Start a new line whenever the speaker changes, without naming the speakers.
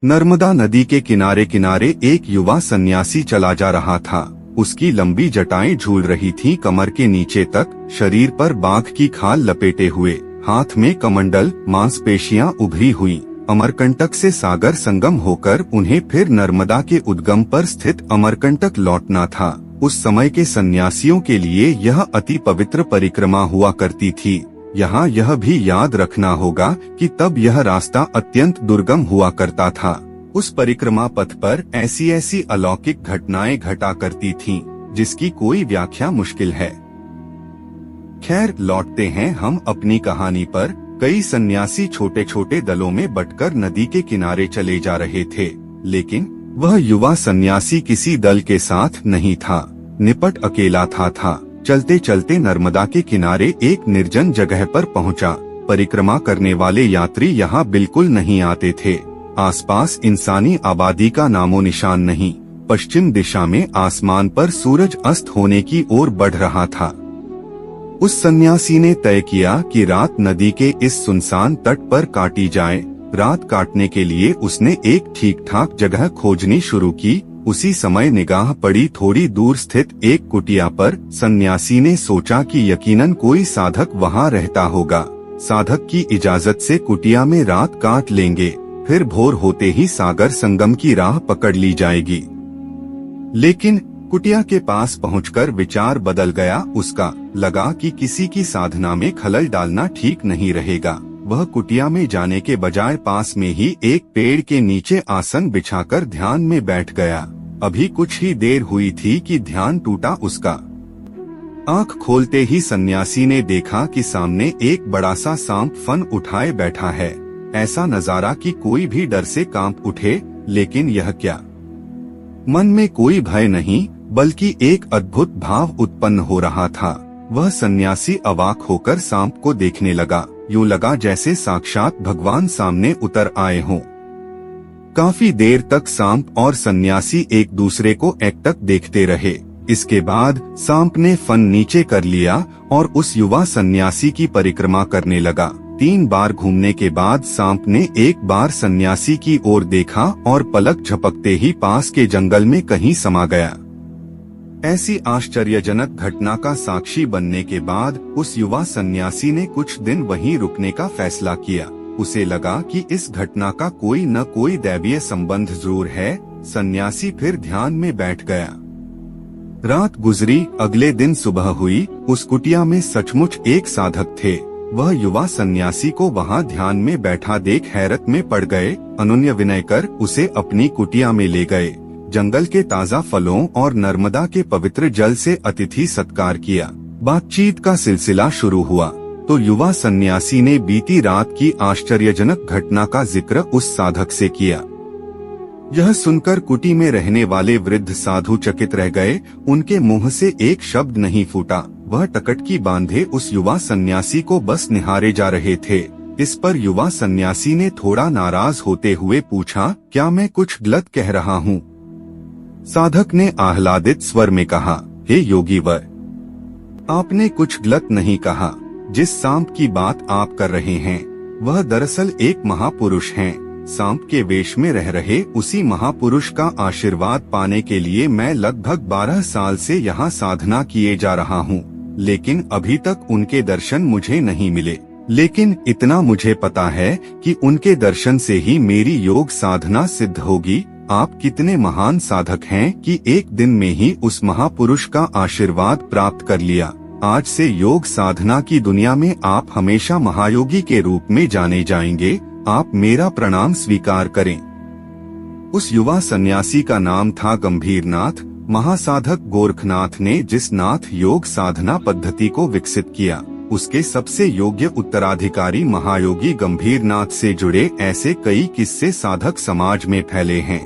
नर्मदा नदी के किनारे किनारे एक युवा सन्यासी चला जा रहा था। उसकी लंबी जटाएं झूल रही थीं कमर के नीचे तक, शरीर पर बाघ की खाल लपेटे हुए, हाथ में कमंडल, मांसपेशियां उभरी हुई। अमरकंटक से सागर संगम होकर उन्हें फिर नर्मदा के उद्गम पर स्थित अमरकंटक लौटना था। उस समय के सन्यासियों के लिए यह अति पवित्र परिक्रमा हुआ करती थी। यहाँ यह भी याद रखना होगा कि तब यह रास्ता अत्यंत दुर्गम हुआ करता था। उस परिक्रमा पथ पर ऐसी ऐसी अलौकिक घटनाएं घटा करती थीं, जिसकी कोई व्याख्या मुश्किल है। खैर, लौटते हैं हम अपनी कहानी पर। कई सन्यासी छोटे छोटे दलों में बंटकर नदी के किनारे चले जा रहे थे, लेकिन वह युवा सन्यासी किसी दल के साथ नहीं था, निपट अकेला था। चलते चलते नर्मदा के किनारे एक निर्जन जगह पर पहुंचा। परिक्रमा करने वाले यात्री यहाँ बिल्कुल नहीं आते थे। आसपास इंसानी आबादी का नामो निशान नहीं। पश्चिम दिशा में आसमान पर सूरज अस्त होने की ओर बढ़ रहा था। उस सन्यासी ने तय किया कि रात नदी के इस सुनसान तट पर काटी जाए। रात काटने के लिए उसने एक ठीक ठाक जगह खोजनी शुरू की। उसी समय निगाह पड़ी थोड़ी दूर स्थित एक कुटिया पर। सन्यासी ने सोचा कि यकीनन कोई साधक वहाँ रहता होगा। साधक की इजाजत से कुटिया में रात काट लेंगे, फिर भोर होते ही सागर संगम की राह पकड़ ली जाएगी। लेकिन कुटिया के पास पहुंचकर विचार बदल गया उसका। लगा कि किसी की साधना में खलल डालना ठीक नहीं रहेगा। वह कुटिया में जाने के बजाय पास में ही एक पेड़ के नीचे आसन बिछाकर ध्यान में बैठ गया। अभी कुछ ही देर हुई थी कि ध्यान टूटा उसका। आंख खोलते ही सन्यासी ने देखा कि सामने एक बड़ा सा सांप फन उठाए बैठा है। ऐसा नजारा कि कोई भी डर से कांप उठे। लेकिन यह क्या? मन में कोई भय नहीं, बल्कि एक अद्भुत भाव उत्पन्न हो रहा था। वह सन्यासी अवाक होकर सांप को देखने लगा। यूं लगा जैसे साक्षात भगवान सामने उतर आए हों। काफी देर तक सांप और सन्यासी एक दूसरे को एकटक देखते रहे। इसके बाद सांप ने फन नीचे कर लिया और उस युवा सन्यासी की परिक्रमा करने लगा। 3 बार घूमने के बाद सांप ने एक बार सन्यासी की ओर देखा और पलक झपकते ही पास के जंगल में कहीं समा गया। ऐसी आश्चर्यजनक घटना का साक्षी बनने के बाद उस युवा सन्यासी ने कुछ दिन वहीं रुकने का फैसला किया। उसे लगा कि इस घटना का कोई न कोई दैवीय संबंध जरूर है। सन्यासी फिर ध्यान में बैठ गया। रात गुजरी, अगले दिन सुबह हुई। उस कुटिया में सचमुच एक साधक थे। वह युवा सन्यासी को वहां ध्यान में बैठा देख हैरत में पड़ गए। अनन्य विनय कर उसे अपनी कुटिया में ले गए। जंगल के ताजा फलों और नर्मदा के पवित्र जल से अतिथि सत्कार किया। बातचीत का सिलसिला शुरू हुआ तो युवा सन्यासी ने बीती रात की आश्चर्यजनक घटना का जिक्र उस साधक से किया। यह सुनकर कुटी में रहने वाले वृद्ध साधु चकित रह गए। उनके मुंह से एक शब्द नहीं फूटा। वह टकटकी बांधे उस युवा सन्यासी को बस निहारे जा रहे थे। इस पर युवा सन्यासी ने थोड़ा नाराज होते हुए पूछा, क्या मैं कुछ गलत कह रहा हूँ? साधक ने आह्लादित स्वर में कहा, हे योगीवर, आपने कुछ गलत नहीं कहा। जिस सांप की बात आप कर रहे हैं वह दरअसल एक महापुरुष हैं। सांप के वेश में रह रहे उसी महापुरुष का आशीर्वाद पाने के लिए मैं लगभग 12 साल से यहाँ साधना किए जा रहा हूँ, लेकिन अभी तक उनके दर्शन मुझे नहीं मिले। लेकिन इतना मुझे पता है कि उनके दर्शन से ही मेरी योग साधना सिद्ध होगी। आप कितने महान साधक हैं कि एक दिन में ही उस महापुरुष का आशीर्वाद प्राप्त कर लिया। आज से योग साधना की दुनिया में आप हमेशा महायोगी के रूप में जाने जाएंगे। आप मेरा प्रणाम स्वीकार करें। उस युवा सन्यासी का नाम था गंभीरनाथ। महासाधक गोरखनाथ ने जिस नाथ योग साधना पद्धति को विकसित किया, उसके सबसे योग्य उत्तराधिकारी महायोगी गंभीरनाथ से जुड़े ऐसे कई किस्से साधक समाज में फैले हैं।